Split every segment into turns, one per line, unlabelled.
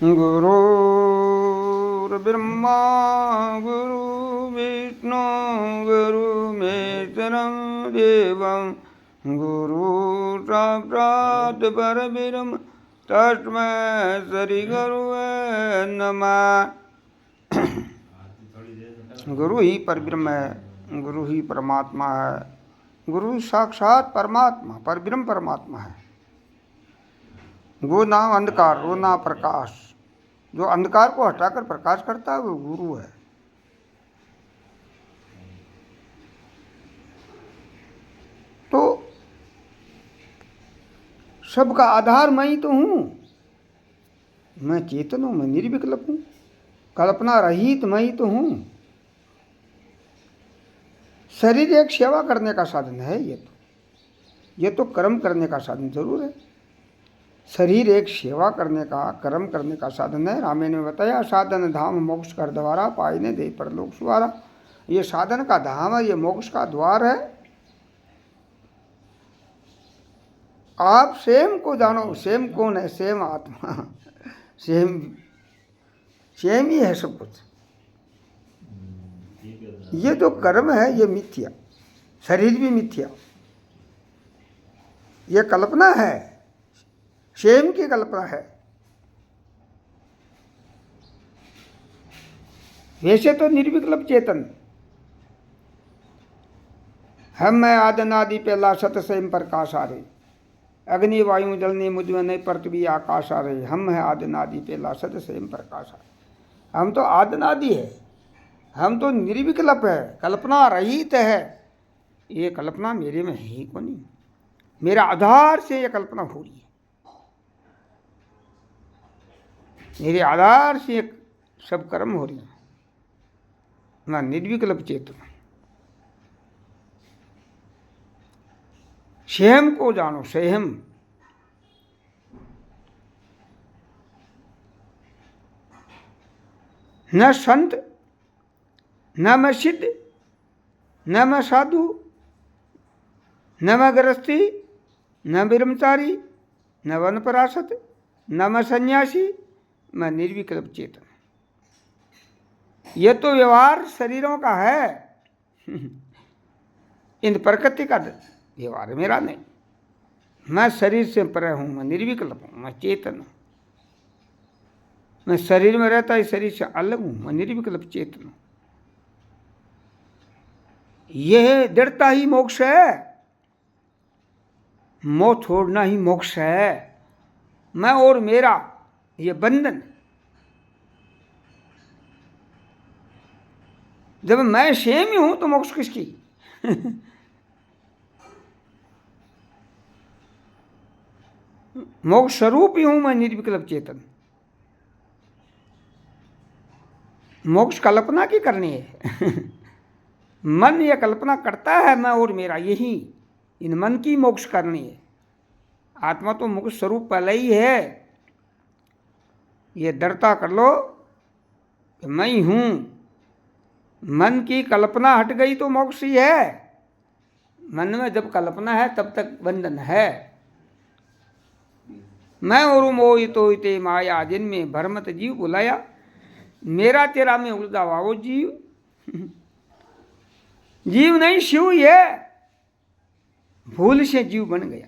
गुरुर्ब्रह्मा गुरुर्विष्णु गुरुर्महेश्वरं देवं गुरु साक्षात् परब्रह्म तस्मै श्री गुरुवे नमः। गुरु ही परब्रह्म है, गुरु ही परमात्मा है, गुरु ही साक्षात परमात्मा परब्रह्म परमात्मा है। वो ना अंधकार, वो ना प्रकाश, जो अंधकार को हटाकर प्रकाश करता है वो गुरु है। तो सबका आधार मैं ही तो हूँ। मैं चेतन हूँ, मैं निर्विकल्प हूँ, कल्पना रहित मैं ही तो हूँ। शरीर एक सेवा करने का साधन है, ये तो कर्म करने का साधन जरूर है। शरीर एक सेवा करने का, कर्म करने का साधन है। रामायण ने बताया साधन धाम मोक्ष कर द्वारा पाइने दे परलोक सुवारा। ये साधन का धाम है, ये मोक्ष का द्वार है। आप स्वयं को जानो। स्वयं कौन है? स्वयं आत्मा, स्वयं ही है सब कुछ। ये जो कर्म है ये मिथ्या, शरीर भी मिथ्या, ये कल्पना है, स्वयं की कल्पना है। वैसे तो निर्विकल्प चेतन हम मैं आदनादि पहला सत स्वयं प्रकाश आ रहे। अग्नि वायु जल ने मुझ में नहीं पृथ्वी आकाश आ रहे। हम है आदनादि पहला सत स्वयं प्रकाश आ रहे। हम तो आदनादि है, हम तो निर्विकल्प है, कल्पना रहित है। ये कल्पना मेरे में है ही को नहीं, मेरा आधार से ये कल्पना हो रही है। मेरे आधार से सब कर्म हो रहे हैं। मैं निर्विकल्प चेतन। स्वयं को जानो, स्वयं। न संत, न मैं सिद्ध, न मैं साधु, न मैं गृहस्थी, न ब्रह्मचारी, न वनपराशत, न मैं सन्यासी, मैं निर्विकल्प चेतन। ये तो व्यवहार शरीरों का है, इन प्रकृति का व्यवहार मेरा नहीं। मैं शरीर से परे हूँ, मैं निर्विकल्प हूँ, मैं चेतन हूँ। मैं शरीर में रहता है, शरीर से अलग हूँ, मैं निर्विकल्प चेतन हूँ। यह दृढ़ता ही मोक्ष है, मोह छोड़ना ही मोक्ष है। मैं और मेरा ये बंधन, जब मैं स्वयं ही हूं तो मोक्ष किसकी? मोक्ष स्वरूप ही हूं मैं, निर्विकल्प चेतन। मोक्ष कल्पना की करनी है। मन ये कल्पना करता है मैं और मेरा, यही इन मन की मोक्ष करनी है। आत्मा तो मोक्ष स्वरूप पहले ही है। ये दृढ़ता कर लो कि मैं ही हूं। मन की कल्पना हट गई तो मोक्ष ही है। मन में जब कल्पना है तब तक बंधन है। मैं और मोहिते माया जिनमें भरमत जीव बुलाया। मेरा तेरा में उलझा हुआ वो जीव, जीव नहीं शिव ही है। भूल से जीव बन गया।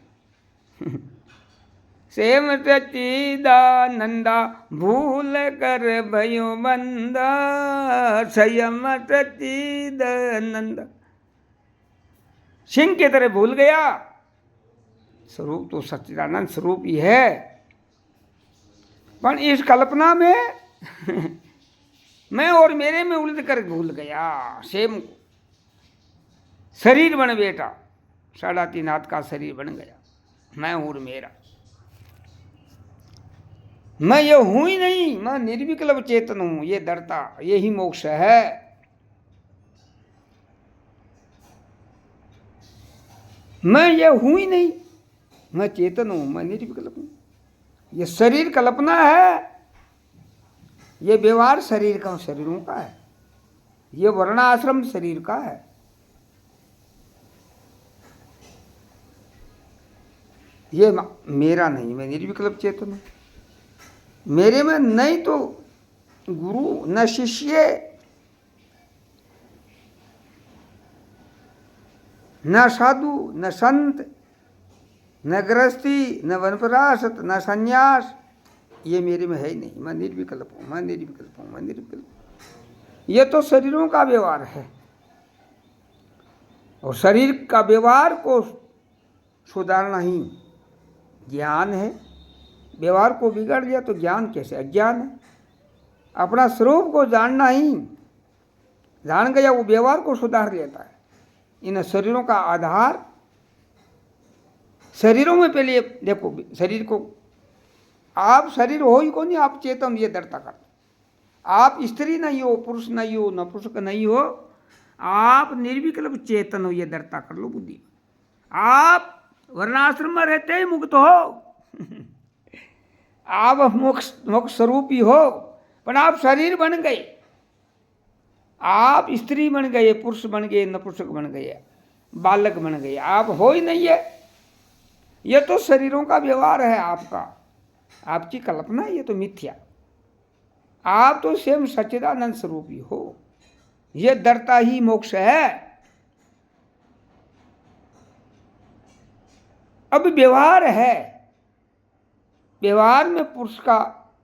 सेम सच्चिदानंदा भूल कर भयो बंदा। संयम सच्चिदानंदा सिंह की तरह भूल गया। स्वरूप तो सच्चिदानंद स्वरूप ही है, पर इस कल्पना में मैं और मेरे में उलझ कर भूल गया। सेम को शरीर बन बैठा, 3.5 हाथ का शरीर बन गया। मैं और मेरा, मैं ये हूं ही नहीं, मैं निर्विकल्प चेतन हूं। ये दृढ़ता, यही मोक्ष है। मैं ये हूं ही नहीं, मैं चेतन हूं, मैं निर्विकल्प हूं। ये शरीर कल्पना है, ये व्यवहार शरीर का, शरीरों का है। ये वर्णाश्रम शरीर का है। ये मेरा नहीं, मैं निर्विकल्प चेतन हूं। मेरे में नहीं तो गुरु न शिष्य न साधु न संत न गृहस्थी न वनपराशत न संन्यास, ये मेरे में है ही नहीं। मैं निर्विकल्प हूँ, मैं निर्विकल्प हूँ, मैं निर्विकल्प हूँ। ये तो शरीरों का व्यवहार है, और शरीर का व्यवहार को सुधारना ही ज्ञान है। व्यवहार को बिगड़ गया तो ज्ञान कैसे? अज्ञान है। अपना स्वरूप को जानना ही, जान गया वो व्यवहार को सुधार लेता है। इन शरीरों का आधार, शरीरों में पहले देखो, शरीर को आप शरीर हो ही को नहीं, आप चेतन, ये डरता कर। आप स्त्री नहीं हो, पुरुष नहीं हो, नपुंसक नहीं हो, आप निर्विकल्प चेतन हो, ये डरता कर लो बुद्धि। आप वर्णाश्रम में रहते ही मुक्त हो आप मोक्ष स्वरूप ही हो, पर आप शरीर बन गए, आप स्त्री बन गए, पुरुष बन गए, नपुंसक बन गए, बालक बन गए, आप हो ही नहीं है। ये तो शरीरों का व्यवहार है आपका, आपकी कल्पना, ये तो मिथ्या। आप तो स्वयं सच्चिदानंद स्वरूप ही हो। ये डरता ही मोक्ष है। अब व्यवहार है, व्यवहार में पुरुष का,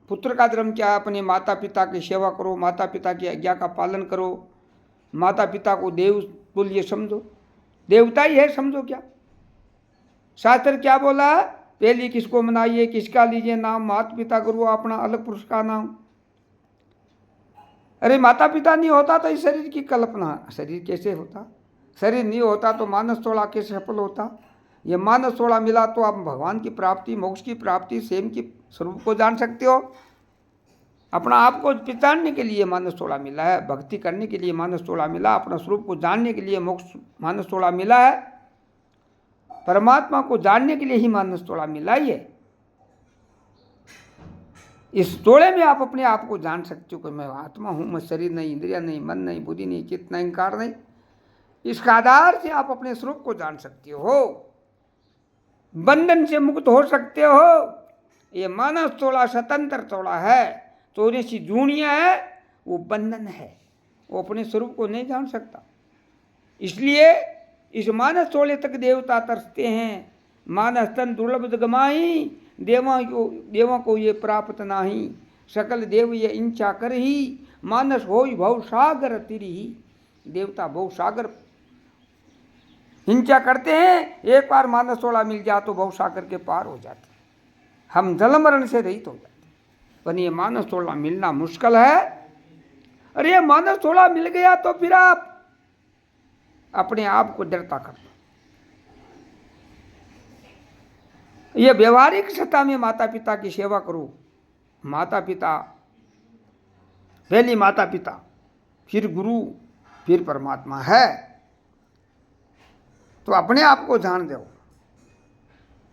पुत्र का धर्म क्या है? अपने माता पिता की सेवा करो, माता पिता की आज्ञा का पालन करो, माता पिता को देव तुल्य समझो, देवता ही है समझो। क्या शास्त्र क्या बोला है? पहले किसको मनाइए, किसका लीजिए नाम? माता पिता गुरु अपना, अलग पुरुष का नाम। अरे माता पिता नहीं होता तो इस शरीर की कल्पना, शरीर कैसे होता? शरीर नहीं होता तो मानस तोड़ा कैसे सफल होता? ये मानस तोड़ा मिला तो आप भगवान की प्राप्ति, मोक्ष की प्राप्ति, स्वयं की स्वरूप को जान सकते हो। अपना आप को पहचानने के लिए मानस तोड़ा मिला है, भक्ति करने के लिए मानस तोड़ा मिला, अपना स्वरूप को जानने के लिए मोक्ष मानस तोड़ा मिला है, परमात्मा को जानने के लिए ही मानस तोड़ा मिला ही है। इस तोड़े में आप अपने आप को जान सकते हो कि मैं आत्मा हूँ, मैं शरीर नहीं, इंद्रिया नहीं, मन नहीं, बुद्धि नहीं, चित्त नहीं, अहंकार नहीं। इसका आधार से आप अपने स्वरूप को जान सकते हो, बंधन से मुक्त हो सकते हो। ये मानस तोड़ा स्वतंत्र तोड़ा है, तोड़ने सी जूनिया है, वो बंधन है, वो अपने स्वरूप को नहीं जान सकता। इसलिए इस मानस तोड़े तक देवता तरसते हैं। मानस तन दुर्लभ गमाई, देवा को ये प्राप्त नाही, सकल देव ये इंचा कर ही, मानस होई भव सागर तिरी ही। देवता भव सागर हिंसा करते हैं, एक बार मानस तोड़ा मिल जाए तो भव सागर के पार हो जाते, हम जल मरण से रहित हो जाते। पर ये मानस तोड़ा मिलना मुश्किल है। अरे ये मानस तोड़ा मिल गया तो फिर आप अपने आप को डरता कर दो। ये व्यवहारिक सत्ता में माता पिता की सेवा करो। माता पिता, पहले माता पिता, फिर गुरु, फिर परमात्मा है, तो अपने आप को जान दो।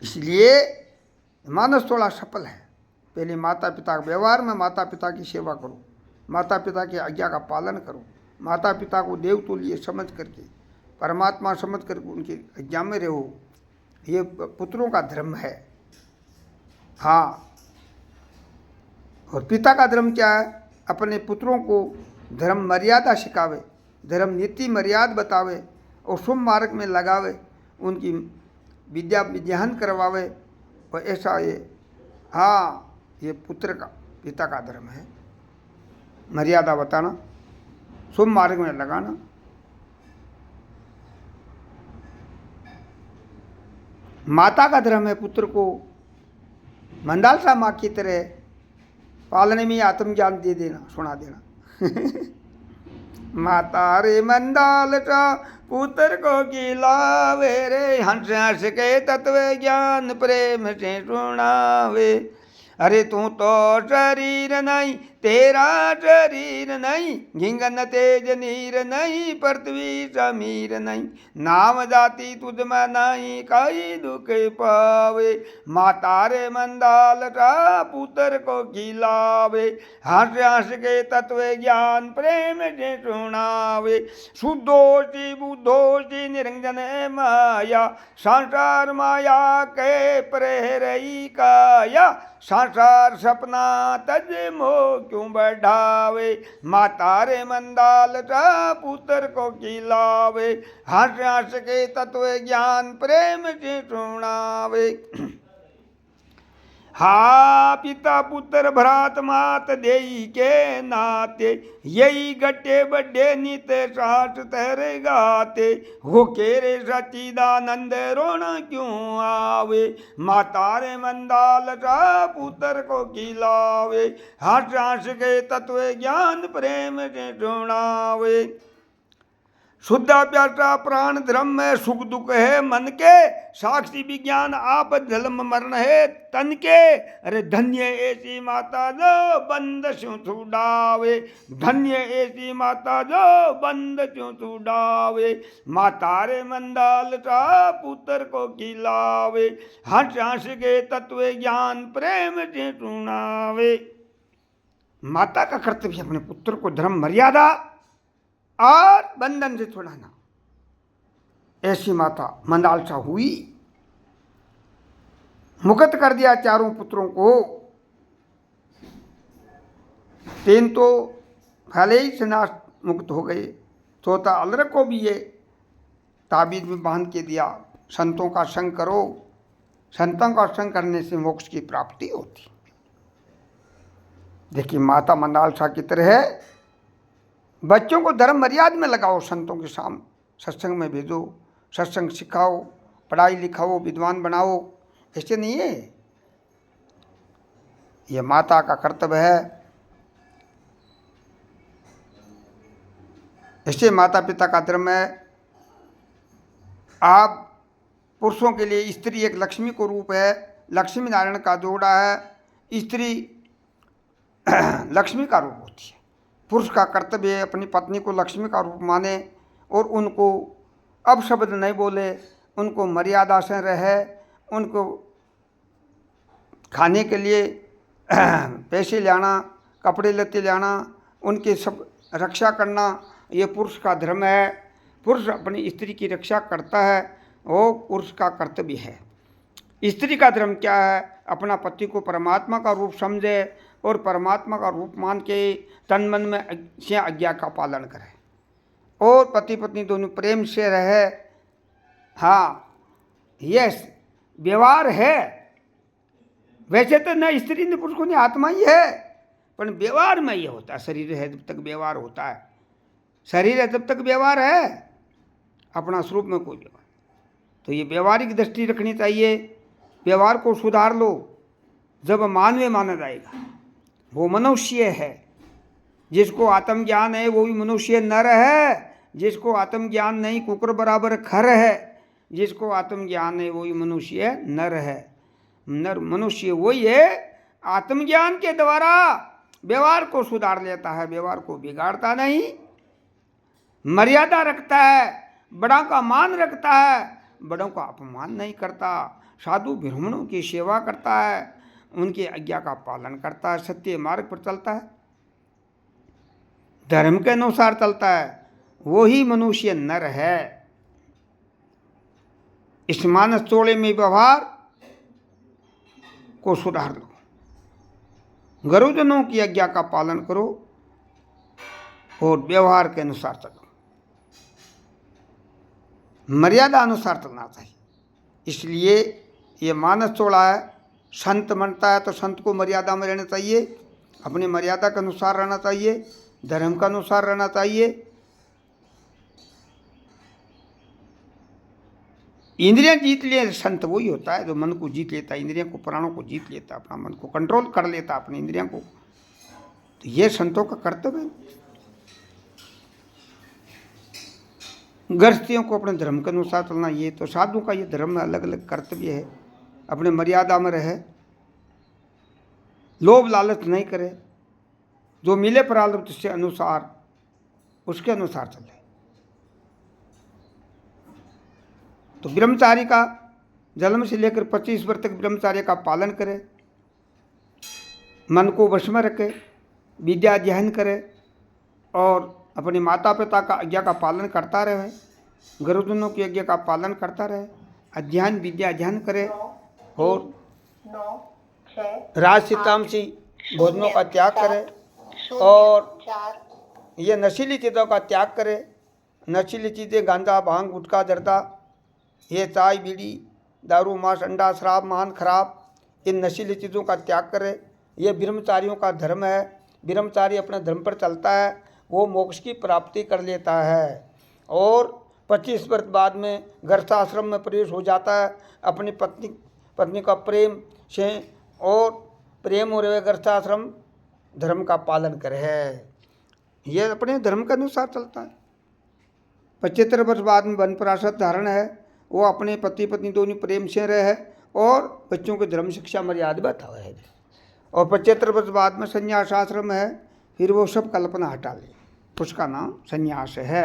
इसलिए मानस थोड़ा सफल है। पहले माता पिता के व्यवहार में माता पिता की सेवा करो, माता पिता की आज्ञा का पालन करो, माता पिता को देव तुल्य समझ करके, परमात्मा समझ करके उनकी आज्ञा में रहो। ये पुत्रों का धर्म है। हाँ, और पिता का धर्म क्या है? अपने पुत्रों को धर्म मर्यादा सिखावे, धर्म नीति मर्यादा बतावे और शुभ मार्ग में लगावे, उनकी विद्या विज्ञान करवावे। और ऐसा ये, हाँ, ये पुत्र का, पिता का धर्म है, मर्यादा बताना, शुभ मार्ग में लगाना। माता का धर्म है पुत्र को मंडालसा माँ की तरह पालने में आत्मज्ञान दे देना, सुना देना। माता रे मंडाल का पुत्र को खिलावे रे, हंस हंस के तत्व ज्ञान प्रेम से सुनावे। अरे तू तो शरीर नहीं तेरा शरीर नहीं, घिंगन तेज नीर नहीं, पृथ्वी समीर नहीं, नाम जाति तुझ में नहीं, कई दुख पावे, माता रे मंदाल का पुत्र को खिलावे, हंस हंस के तत्व ज्ञान प्रेम से सुनावे, शुद्धोषी बुद्धोषी निरंजन माया, संसार माया के प्रेरई काया, संसार सपना तज मोह क्यों बढ़ावे, माता रे मंदाल का पुत्र को खिलावे, हंस हंस के तत्व ज्ञान प्रेम से सुनावे। हा पिता पुत्र भ्रात मात देई के नाते, यही गट्टे बड्डे नित साठ तर गाते, हो के रे सच्चिदानंद रोण क्यों आवे, माता रे मंदाल सा पुत्र को खिलावे, हंस हंस के तत्व ज्ञान प्रेम से सुनावे। शुद्ध प्यासा प्राण धर्म में सुख दुख है मन के, साक्षी विज्ञान आप जन्म मरण है तन के, अरे धन्य ऐसी माता जो बंद क्यों छुड़ावे, धन्य ऐसी माता जो बंद क्यों छुड़ावे, माता रे मंदाल सा पुत्र को खिलावे, हंस हंस के तत्व ज्ञान प्रेम से सुनावे। माता का कर्तव्य अपने पुत्र को धर्म मर्यादा और बंधन से छुड़ाना। ऐसी माता मंदालसा हुई, मुक्त कर दिया चारों पुत्रों को। तीन तो पहले ही संन्यास मुक्त हो गए, चौथा अलरक को भी ये ताबीज में बांध के दिया, संतों का संग करो, संतों का संग करने से मोक्ष की प्राप्ति होती। देखिए माता मंदालसा की तरह है, बच्चों को धर्म मर्यादा में लगाओ, संतों के सामने सत्संग में भेजो, सत्संग सिखाओ, पढ़ाई लिखाओ, विद्वान बनाओ, ऐसे नहीं है। ये माता का कर्तव्य है। ऐसे माता पिता का धर्म है। आप पुरुषों के लिए स्त्री एक लक्ष्मी को रूप है, लक्ष्मी नारायण का जोड़ा है, स्त्री लक्ष्मी का रूप होती है। पुरुष का कर्तव्य है अपनी पत्नी को लक्ष्मी का रूप माने और उनको अपशब्द नहीं बोले, उनको मर्यादा से रहे, उनको खाने के लिए पैसे लाना, कपड़े लत्ते लाना, उनके सब रक्षा करना, ये पुरुष का धर्म है। पुरुष अपनी स्त्री की रक्षा करता है, वो पुरुष का कर्तव्य है। स्त्री का धर्म क्या है? अपना पति को परमात्मा का रूप समझे और परमात्मा का रूप मान के तन मन में से आज्ञा का पालन करे और पति पत्नी दोनों प्रेम से रहे। हाँ, यस व्यवहार है। वैसे तो न स्त्री न पुरुष को नहीं, आत्मा ही है, पर व्यवहार में ये होता है। शरीर है जब तक व्यवहार होता है, शरीर है तब तक व्यवहार है, अपना स्वरूप में कोई व्यवहार। तो ये व्यवहारिक दृष्टि रखनी चाहिए। व्यवहार को सुधार लो, जब मानवीय माना जाएगा। वो मनुष्य है, जिसको आत्मज्ञान है वो भी मनुष्य नर है, जिसको आत्मज्ञान नहीं कुकर बराबर खर है, जिसको आत्मज्ञान है वही मनुष्य नर है। नर मनुष्य वही है आत्मज्ञान के द्वारा व्यवहार को सुधार लेता है, व्यवहार को बिगाड़ता नहीं, मर्यादा रखता है, बड़ा का मान रखता है, बड़ों का अपमान नहीं करता, साधु ब्राह्मणों की सेवा करता है, उनकी आज्ञा का पालन करता है, सत्य मार्ग पर चलता है, धर्म के अनुसार चलता है, वो ही मनुष्य नर है। इस मानस चोड़े में व्यवहार को सुधार लो, गुरुजनों की आज्ञा का पालन करो और व्यवहार के अनुसार चलो, मर्यादा अनुसार चलना चाहिए। इसलिए ये मानस चोड़ा है। संत बनता है तो संत को मर्यादा में रहना चाहिए, अपनी मर्यादा के अनुसार रहना चाहिए, धर्म का अनुसार रहना चाहिए। इंद्रियां जीत ले संत वही होता है जो मन को जीत लेता है, इंद्रियों को, प्राणों को जीत लेता है, अपना मन को कंट्रोल कर लेता है, अपनी इंद्रियों को। तो ये संतों का कर्तव्य है। गृहस्थियों को अपने धर्म के अनुसार चलना, ये तो साधु का ये धर्म में अलग अलग कर्तव्य है। अपने मर्यादा में रहे, लोभ लालच नहीं करे, जो मिले प्रारब्ध से अनुसार उसके अनुसार चले। तो ब्रह्मचारी का जन्म से लेकर 25 वर्ष तक ब्रह्मचार्य का पालन करे, मन को वश में रखे, विद्या अध्ययन करे और अपने माता पिता का आज्ञा का पालन करता रहे, गुरुजनों की आज्ञा का पालन करता रहे, अध्ययन विद्या अध्ययन करे और राजसी तामसी भोजनों का त्याग करे और ये नशीली चीज़ों का त्याग करे। नशीली चीज़ें गांजा भांग गुटखा जर्दा, ये चाय बीड़ी दारू मांस अंडा शराब महान खराब, इन नशीली चीज़ों का त्याग करे। ये ब्रह्मचारियों का धर्म है। ब्रह्मचारी अपने धर्म पर चलता है, वो मोक्ष की प्राप्ति कर लेता है और 25 वर्ष बाद में गृहस्थाश्रम में प्रवेश हो जाता है। अपनी पत्नी का प्रेम से और प्रेम और गृहस्थाश्रम धर्म का पालन करे है। ये अपने धर्म के अनुसार चलता है। 75 वर्ष बाद में वनप्राशद धारण है, वो अपने पति पत्नी दोनों प्रेम से रहे और बच्चों को धर्म शिक्षा मर्यादा बतावा है। और 75 वर्ष बाद में संन्यास आश्रम है, फिर वो सब कल्पना हटा ले, उसका नाम संन्यास है।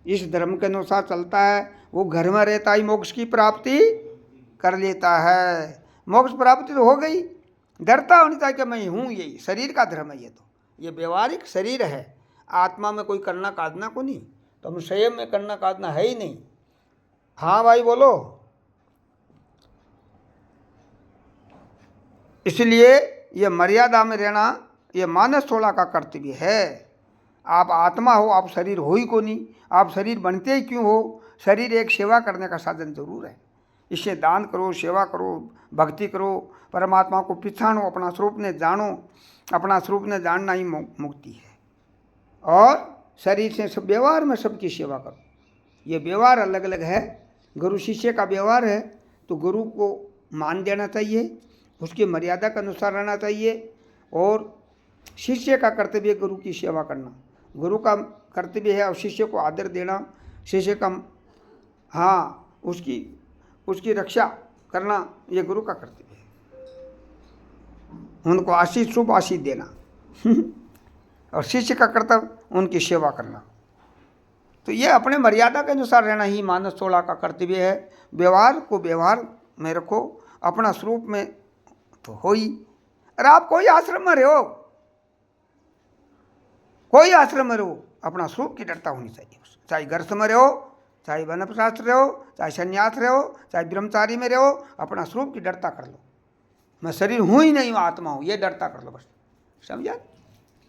इस धर्म के अनुसार चलता है, वो घर में रहता ही मोक्ष की प्राप्ति कर लेता है। मोक्ष प्राप्ति तो हो गई, डरता होनी चाहिए कि मैं हूँ, यही शरीर का धर्म है। ये व्यवहारिक शरीर है, आत्मा में कोई करना कादना को नहीं, तो हम स्वयं में करना कादना है ही नहीं। हाँ भाई बोलो। इसलिए ये मर्यादा में रहना ये मानस थोड़ा का कर्तव्य है। आप आत्मा हो, आप शरीर हो ही को नहीं। आप शरीर बनते ही क्यों हो? शरीर एक सेवा करने का साधन जरूर है। इससे दान करो, सेवा करो, भक्ति करो, परमात्मा को पहचानो, अपना स्वरूप ने जानो। अपना स्वरूप ने जानना ही मुक्ति है। और शरीर से सब व्यवहार में सबकी सेवा करो। ये व्यवहार अलग अलग है। गुरु शिष्य का व्यवहार है तो गुरु को मान देना चाहिए, उसकी मर्यादा के अनुसार रहना चाहिए। और शिष्य का कर्तव्य गुरु की सेवा करना, गुरु का कर्तव्य है और शिष्य को आदर देना, शिष्य का हाँ उसकी रक्षा करना, ये गुरु का कर्तव्य है। उनको आशीष शुभ आशीष देना और शिष्य का कर्तव्य उनकी सेवा करना। तो ये अपने मर्यादा के अनुसार रहना ही मानस थोड़ा का कर्तव्य है। व्यवहार को व्यवहार में रखो, अपना स्वरूप में तो हो ही। अरे आप कोई आश्रम में रहो, कोई आश्रम में रहो, अपना स्वरूप की डरता होनी चाहिए। चाहे गृहस्थ में रहो, चाहे वनप्रस्थ रहो, चाहे संन्यास रहो, चाहे ब्रह्मचारी में रहो, अपना स्वरूप की डरता कर लो। मैं शरीर हूँ ही नहीं, मैं आत्मा हूँ, ये डरता कर लो बस। समझा?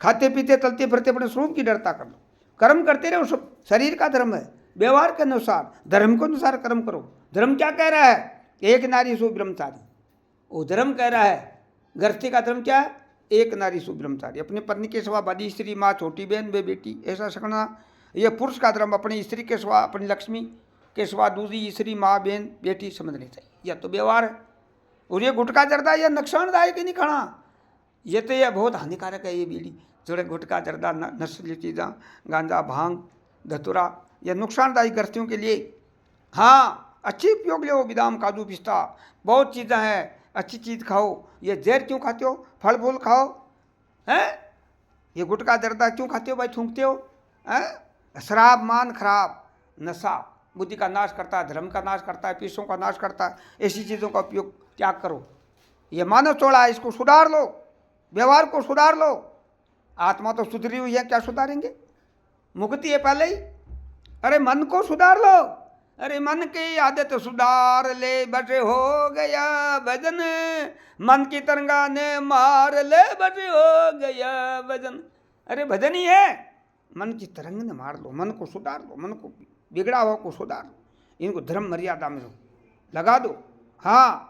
खाते पीते चलते फिरते अपने स्वरूप की डरता कर लो। कर्म करते रहो, सब शरीर का धर्म है। व्यवहार के अनुसार, धर्म के अनुसार कर्म करो। धर्म क्या कह रहा है? एक नारी सो ब्रह्मचारी। वो धर्म कह रहा है। गृहस्थी का धर्म क्या है? एक नारी सो ब्रह्मचारी। अपनी पत्नी के सिवा बड़ी स्त्री, माँ, छोटी बहन, वे बेटी, ऐसा सकना। यह पुरुष का धर्म अपनी स्त्री के सिवा, अपनी लक्ष्मी के सिवा दूसरी स्त्री, माँ, बहन, बेटी समझनी चाहिए। यह तो व्यवहार है। और ये गुटखा जर्दा यह नुकसानदायक ही नहीं खाना, ये तो यह बहुत हानिकारक है। ये बीड़ी थोड़े गुटखा जर्दा नस्ली चीज़ा, गांजा भांग धतुरा, यह नुकसानदायी गृहस्थियों के लिए। हाँ, अच्छी उपयोग ले, बादाम काजू पिस्ता बहुत चीज़ें हैं, अच्छी चीज़ खाओ। ये जहर क्यों खाते हो? फल फूल खाओ हैं। ये गुटखा जर्दा क्यों खाते हो भाई? थूकते हो हैं? शराब मान खराब नशा बुद्धि का नाश करता है, धर्म का नाश करता है, पीसों का नाश करता है। ऐसी चीज़ों का उपयोग त्याग करो। ये मानव चोड़ा है, इसको सुधार लो, व्यवहार को सुधार लो। आत्मा तो सुधरी हुई है, क्या सुधारेंगे? मुक्ति है पहले ही। अरे मन को सुधार लो। अरे मन की आदत सुधार ले, बस हो गया भजन। मन की तरंगा ने मार ले, बस हो गया भजन। अरे भजन ही है। मन की तरंग ने मार लो, मन को सुधार लो, मन को बिगड़ा हुआ को सुधार लो, इनको धर्म मर्यादा में लगा दो। हाँ,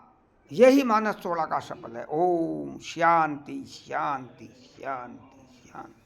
यही मानस चोड़ा का सफल है। ओम शांति शांति शांति शांति।